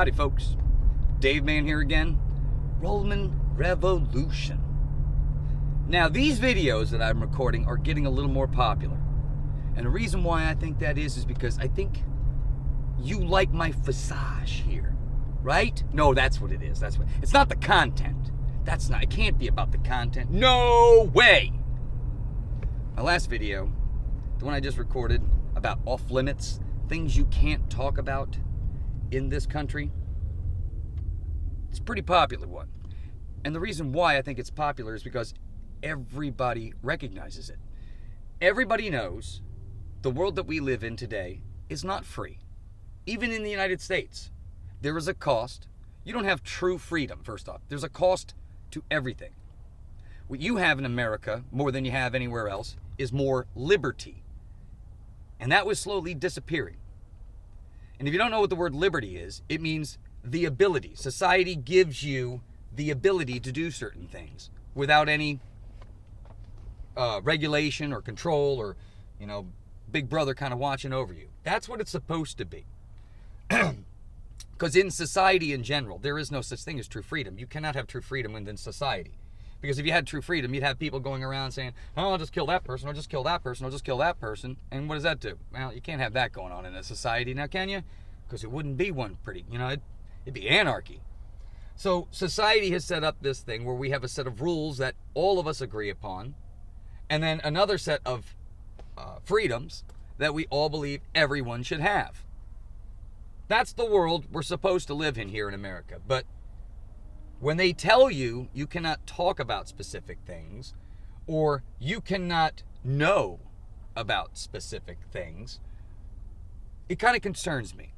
Howdy, folks. Daveman here again. Rollman Revolution. Now, these videos that I'm recording are getting a little more popular. And the reason why I think that is because I think you like my visage here, right? No, that's what it is. That's what. It's not the content. It can't be about the content. No way! My last video, the one I just recorded about off limits, things you can't talk about in this country, it's a pretty popular one. And the reason why I think it's popular is because everybody recognizes it. Everybody knows the world that we live in today is not free. Even in the United States, there is a cost. You don't have true freedom, first off. There's a cost to everything. What you have in America, more than you have anywhere else, is more liberty. And that was slowly disappearing. And if you don't know what the word liberty is, it means the ability. Society gives you the ability to do certain things without any regulation or control or, big brother kind of watching over you. That's what it's supposed to be. Because in society in general, there is no such thing as true freedom. You cannot have true freedom within society. Because if you had true freedom, you'd have people going around saying, oh, I'll just kill that person, I'll just kill that person, I'll just kill that person. And what does that do? Well, you can't have that going on in a society now, can you? Because it wouldn't be one pretty, it'd be anarchy. So society has set up this thing where we have a set of rules that all of us agree upon, and then another set of freedoms that we all believe everyone should have. That's the world we're supposed to live in here in America. But when they tell you you cannot talk about specific things, or you cannot know about specific things, it kind of concerns me.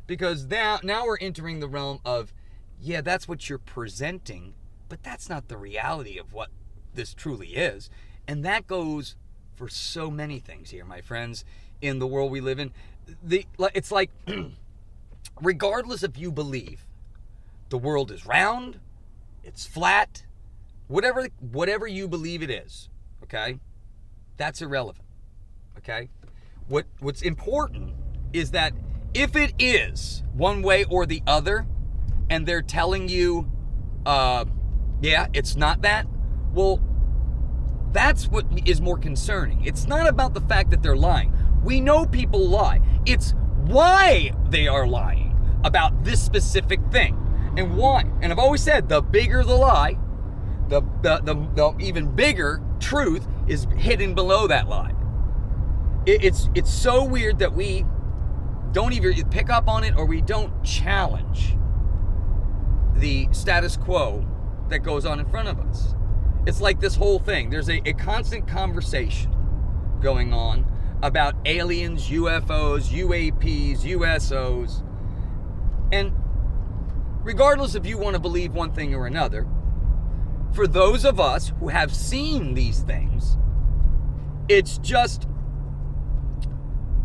Because now we're entering the realm of, yeah, that's what you're presenting, but that's not the reality of what this truly is. And that goes for so many things here, my friends, in the world we live in. It's like, regardless if you believe the world is round, it's flat, whatever you believe it is, okay? That's irrelevant, okay? What's important is that if it is one way or the other, and they're telling you, yeah, it's not that, well, that's what is more concerning. It's not about the fact that they're lying. We know people lie. It's why they are lying about this specific thing. And why? And I've always said, the bigger the lie, the even bigger truth is hidden below that lie. It's so weird that we don't even pick up on it, or we don't challenge the status quo that goes on in front of us. It's like this whole thing. There's a constant conversation going on about aliens, UFOs, UAPs, USOs. And regardless if you want to believe one thing or another, for those of us who have seen these things, it's just,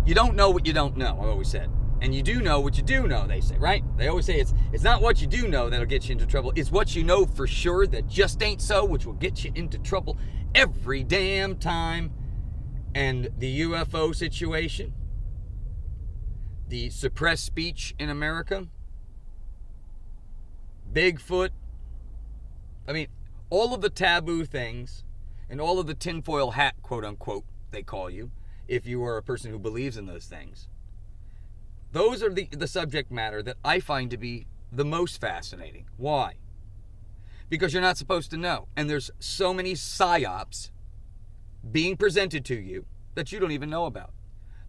you don't know what you don't know, I've always said. And you do know what you do know, they say, right? They always say it's not what you do know that'll get you into trouble. It's what you know for sure that just ain't so, which will get you into trouble every damn time. And the UFO situation, the suppressed speech in America, Bigfoot, all of the taboo things and all of the tinfoil hat, quote unquote, they call you, if you are a person who believes in those things. Those are the subject matter that I find to be the most fascinating. Why? Because you're not supposed to know. And there's so many psyops being presented to you that you don't even know about.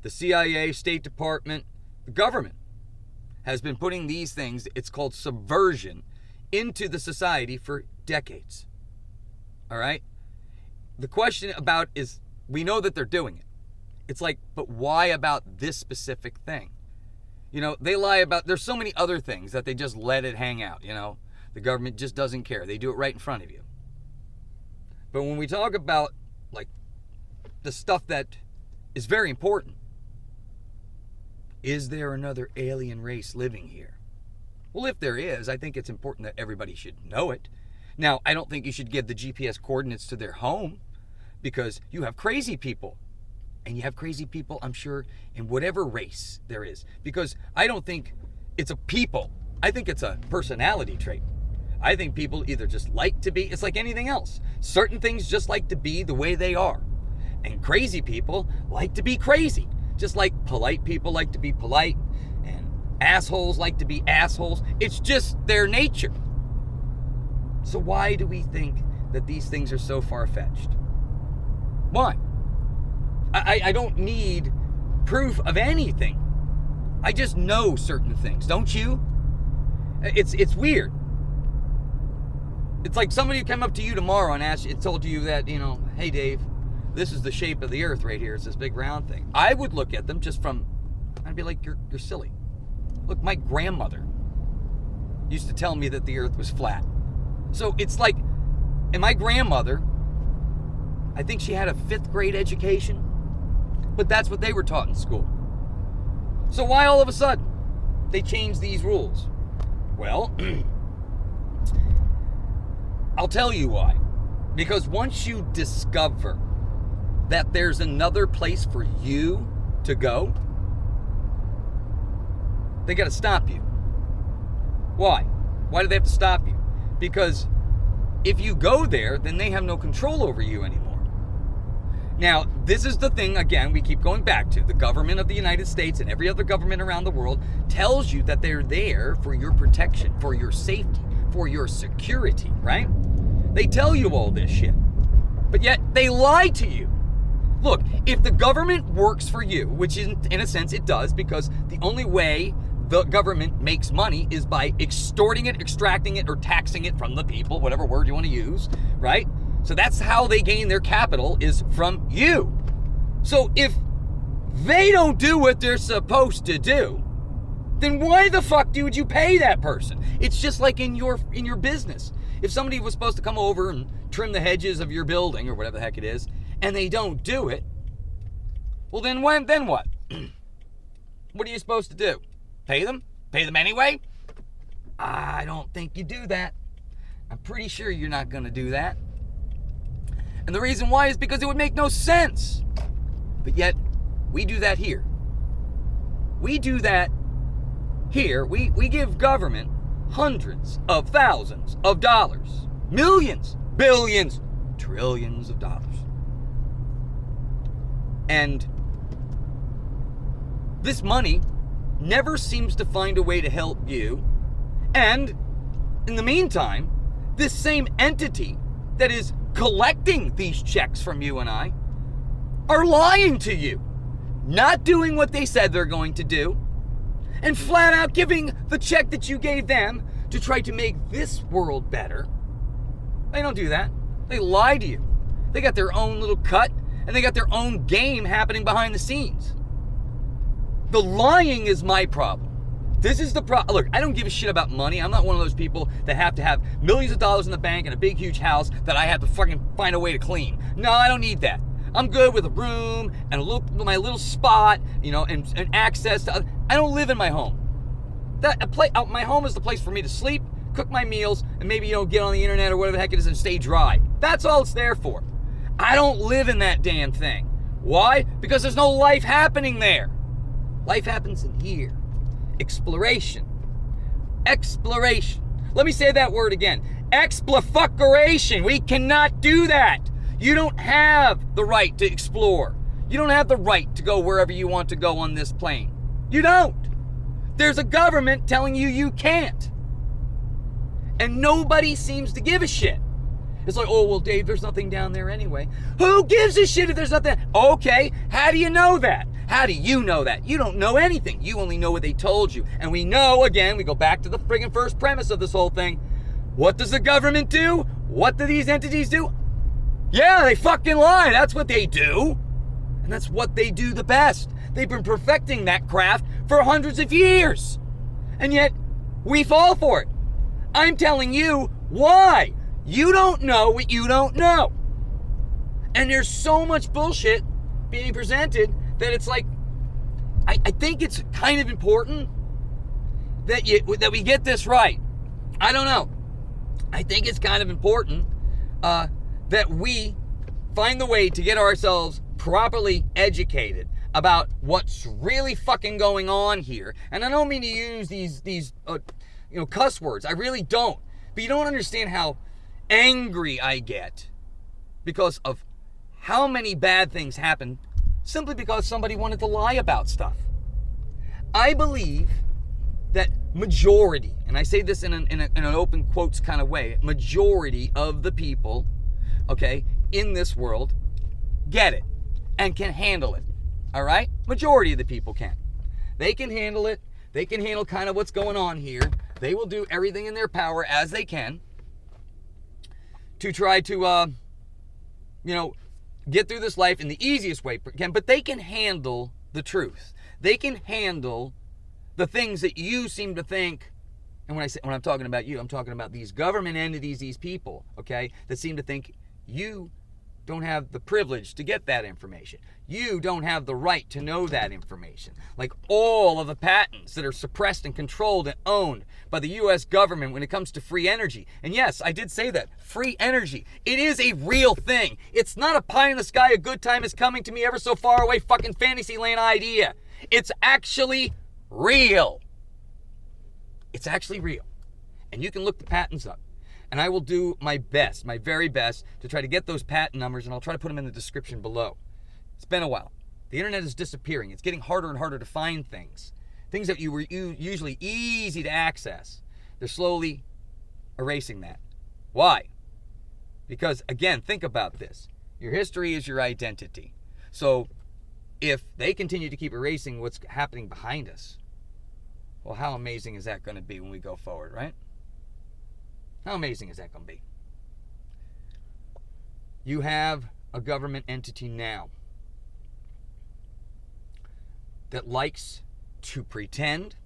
The CIA, State Department, the government has been putting these things, it's called subversion, into the society for decades. All right? The question about is, we know that they're doing it. It's like, but why about this specific thing? They lie about, there's so many other things that they just let it hang out, The government just doesn't care. They do it right in front of you. But when we talk about, the stuff that is very important, is there another alien race living here? Well, if there is, I think it's important that everybody should know it. Now, I don't think you should give the GPS coordinates to their home, because you have crazy people. And you have crazy people, I'm sure, in whatever race there is. Because I don't think it's a people I think it's a personality trait. I think people either just like to be, it's like anything else. Certain things just like to be the way they are. And crazy people like to be crazy. Just like polite people like to be polite, and assholes like to be assholes. It's just their nature. So why do we think that these things are so far-fetched? Why? I don't need proof of anything. I just know certain things, don't you? It's weird. It's like somebody came up to you tomorrow and told you that, hey Dave, this is the shape of the earth right here. It's this big round thing. I would look at them I'd be like, you're silly. Look, my grandmother used to tell me that the earth was flat. So it's like, and my grandmother, I think she had a 5th grade education, but that's what they were taught in school. So why all of a sudden they changed these rules? Well, I'll tell you why. Because once you discover that there's another place for you to go, they got to stop you. Why? Why do they have to stop you? Because if you go there, then they have no control over you anymore. Now, this is the thing, again, we keep going back to. The government of the United States and every other government around the world tells you that they're there for your protection, for your safety, for your security, right? They tell you all this shit. But yet, they lie to you. Look, if the government works for you, which in a sense it does, because the only way the government makes money is by extorting it, extracting it, or taxing it from the people, whatever word you want to use, right? So that's how they gain their capital, is from you. So if they don't do what they're supposed to do, then why the fuck would you pay that person? It's just like in your business. If somebody was supposed to come over and trim the hedges of your building or whatever the heck it is, and they don't do it, well then what? What are you supposed to do? Pay them? Pay them anyway? I don't think you do that. I'm pretty sure you're not going to do that. And the reason why is because it would make no sense. But yet, we do that here. We do that here. We give government hundreds of thousands of dollars, millions, billions, trillions of dollars. And this money never seems to find a way to help you. And in the meantime, this same entity that is collecting these checks from you and I are lying to you, not doing what they said they're going to do, and flat out giving the check that you gave them to try to make this world better. They don't do that. They lie to you. They got their own little cut, and they got their own game happening behind the scenes. The lying is my problem. This is the problem. Look, I don't give a shit about money. I'm not one of those people that have to have millions of dollars in the bank and a big, huge house that I have to fucking find a way to clean. No, I don't need that. I'm good with a room and my little spot, and access to. I don't live in my home. My home is the place for me to sleep, cook my meals, and maybe get on the internet or whatever the heck it is and stay dry. That's all it's there for. I don't live in that damn thing. Why? Because there's no life happening there. Life happens in here. Exploration. Let me say that word again. Exploratoration. We cannot do that. You don't have the right to explore. You don't have the right to go wherever you want to go on this plane. You don't. There's a government telling you you can't. And nobody seems to give a shit. It's like, oh, well, Dave, there's nothing down there anyway. Who gives a shit if there's nothing? Okay, how do you know that? How do you know that? You don't know anything. You only know what they told you. And we know, again, we go back to the friggin' first premise of this whole thing. What does the government do? What do these entities do? Yeah, they fucking lie. That's what they do. And that's what they do the best. They've been perfecting that craft for hundreds of years. And yet, we fall for it. I'm telling you why. You don't know what you don't know. And there's so much bullshit being presented that it's like, I think it's kind of important that we get this right. I don't know. I think it's kind of important that we find the way to get ourselves properly educated about what's really fucking going on here. And I don't mean to use these cuss words. I really don't. But you don't understand how angry I get because of how many bad things happen simply because somebody wanted to lie about stuff. I believe that majority, and I say this in an open quotes kind of way, majority of the people, okay, in this world get it and can handle it. All right? Majority of the people can. They can handle it. They can handle kind of what's going on here. They will do everything in their power as they can to try to, get through this life in the easiest way they can, but they can handle the truth. They can handle the things that you seem to think, and when I'm talking about you, I'm talking about these government entities, these people, okay, that seem to think you don't have the privilege to get that information. You don't have the right to know that information. Like all of the patents that are suppressed and controlled and owned by the U.S. government when it comes to free energy. And yes, I did say that. Free energy. It is a real thing. It's not a pie in the sky, a good time is coming to me ever so far away fucking fantasy land idea. It's actually real. It's actually real. And you can look the patents up. And I will do my best, my very best, to try to get those patent numbers, and I'll try to put them in the description below. It's been a while. The internet is disappearing. It's getting harder and harder to find things. Things that you were usually easy to access. They're slowly erasing that. Why? Because, again, think about this. Your history is your identity. So if they continue to keep erasing what's happening behind us, well, how amazing is that going to be when we go forward, right? How amazing is that going to be? You have a government entity now that likes to pretend,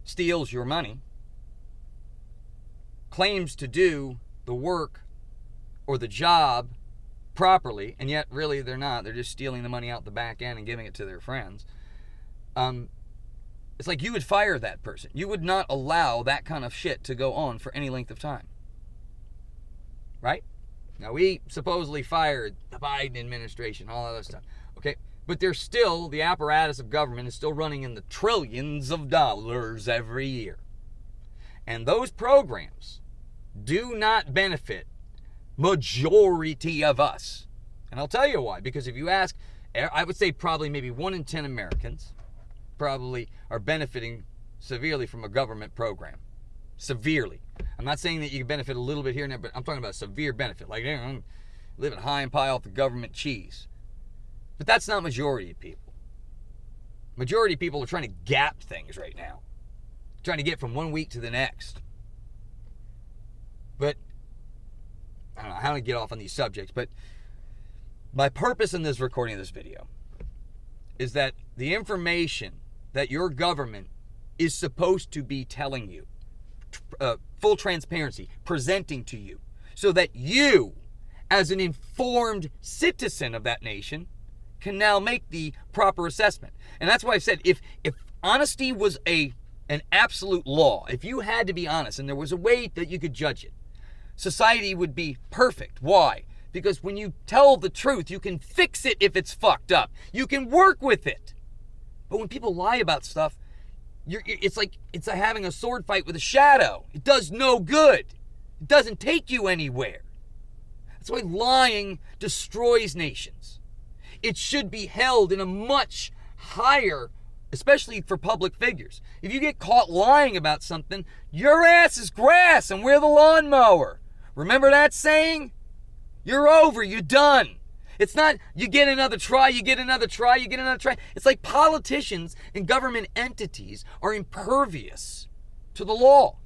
steals your money, claims to do the work or the job properly, and yet really they're not. They're just stealing the money out the back end and giving it to their friends. It's like you would fire that person. You would not allow that kind of shit to go on for any length of time. Right? Now, we supposedly fired the Biden administration, all that other stuff. Okay? But there's still, the apparatus of government is still running in the trillions of dollars every year. And those programs do not benefit majority of us. And I'll tell you why. Because if you ask, I would say probably maybe 1 in 10 Americans probably are benefiting severely from a government program. Severely. I'm not saying that you can benefit a little bit here and there, but I'm talking about severe benefit. Like, I'm living high and pie off the government cheese. But that's not majority of people. Majority of people are trying to gap things right now. Trying to get from one week to the next. But I don't know how to get off on these subjects, but my purpose in this recording of this video is that the information that your government is supposed to be telling you, full transparency, presenting to you, so that you, as an informed citizen of that nation, can now make the proper assessment. And that's why I said, if honesty was an absolute law, if you had to be honest and there was a way that you could judge it, society would be perfect. Why? Because when you tell the truth, you can fix it if it's fucked up. You can work with it. But when people lie about stuff, it's like having a sword fight with a shadow. It does no good. It doesn't take you anywhere. That's why lying destroys nations. It should be held in a much higher, especially for public figures. If you get caught lying about something, your ass is grass and we're the lawnmower. Remember that saying? You're over, you're done. It's not you get another try, you get another try, you get another try. It's like politicians and government entities are impervious to the law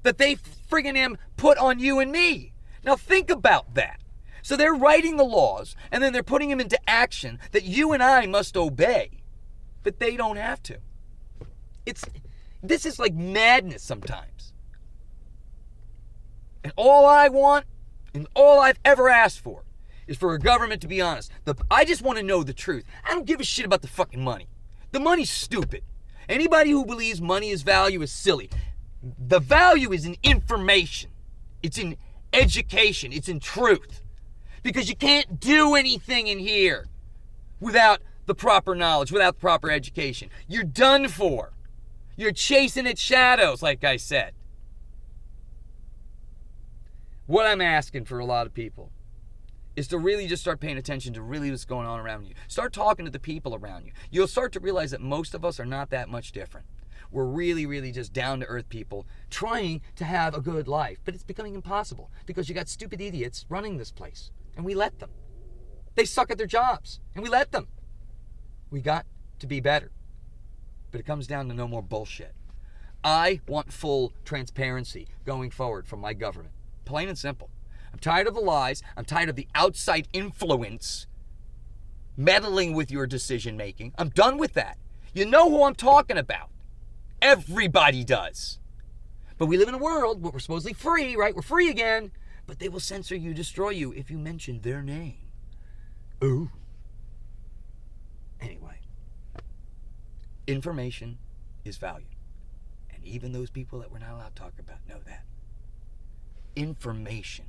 that they friggin' put on you and me. Now think about that. So they're writing the laws and then they're putting them into action that you and I must obey, but they don't have to. This is like madness sometimes. And all I want and all I've ever asked for is for a government to be honest. I just want to know the truth. I don't give a shit about the fucking money. The money's stupid. Anybody who believes money is value is silly. The value is in information. It's in education. It's in truth. Because you can't do anything in here without the proper knowledge, without the proper education. You're done for. You're chasing its shadows, like I said. What I'm asking for a lot of people is to really just start paying attention to really what's going on around you. Start talking to the people around you. You'll start to realize that most of us are not that much different. We're really, really just down-to-earth people trying to have a good life. But it's becoming impossible because you got stupid idiots running this place. And we let them. They suck at their jobs. And we let them. We got to be better. But it comes down to no more bullshit. I want full transparency going forward from my government. Plain and simple. I'm tired of the lies. I'm tired of the outside influence meddling with your decision making. I'm done with that. You know who I'm talking about. Everybody does. But we live in a world where we're supposedly free, right? We're free again. But they will censor you, destroy you if you mention their name. Ooh. Anyway. Information is value. And even those people that we're not allowed to talk about know that. Information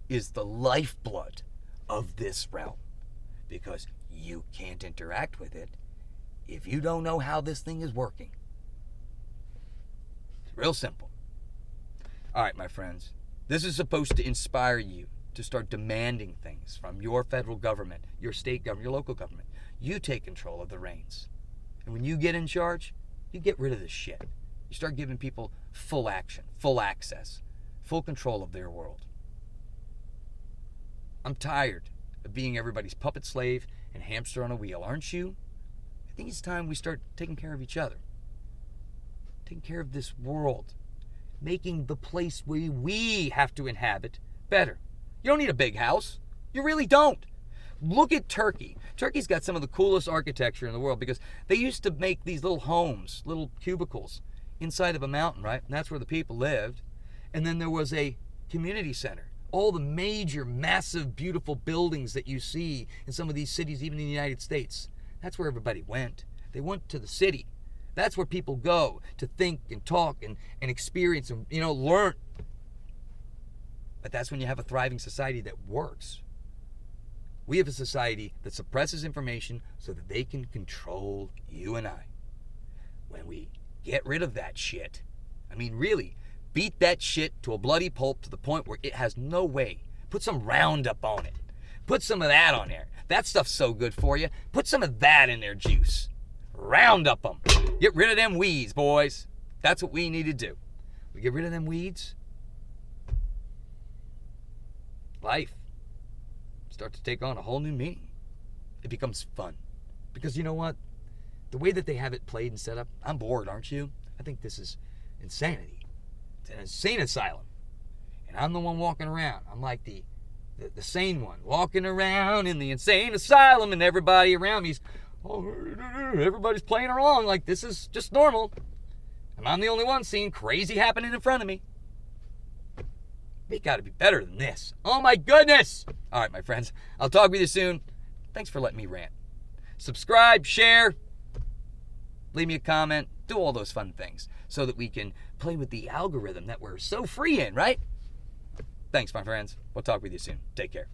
is the lifeblood of this realm. Because you can't interact with it if you don't know how this thing is working. It's real simple. All right, my friends. This is supposed to inspire you to start demanding things from your federal government, your state government, your local government. You take control of the reins. And when you get in charge, you get rid of this shit. You start giving people full action, full access, full control of their world. I'm tired of being everybody's puppet slave and hamster on a wheel, aren't you? I think it's time we start taking care of each other. Taking care of this world. Making the place we have to inhabit better. You don't need a big house. You really don't. Look at Turkey. Turkey's got some of the coolest architecture in the world because they used to make these little homes, little cubicles inside of a mountain, right? And that's where the people lived. And then there was a community center. All the major, massive, beautiful buildings that you see in some of these cities, even in the United States, that's where everybody went. They went to the city. That's where people go to think and talk and experience and, learn. But that's when you have a thriving society that works. We have a society that suppresses information so that they can control you and I. When we get rid of that shit, really, beat that shit to a bloody pulp to the point where it has no way. Put some Roundup on it. Put some of that on there. That stuff's so good for you. Put some of that in their juice. Roundup them. Get rid of them weeds, boys. That's what we need to do. We get rid of them weeds. Life starts to take on a whole new meaning. It becomes fun. Because you know what? The way that they have it played and set up, I'm bored, aren't you? I think this is insanity. It's an insane asylum. And I'm the one walking around. I'm like the sane one. Walking around in the insane asylum and everybody around me's, everybody's playing along like this is just normal. And I'm the only one seeing crazy happening in front of me. We got to be better than this. Oh my goodness. All right, my friends. I'll talk with you soon. Thanks for letting me rant. Subscribe, share, leave me a comment, do all those fun things so that we can play with the algorithm that we're so free in, right? Thanks, my friends. We'll talk with you soon. Take care.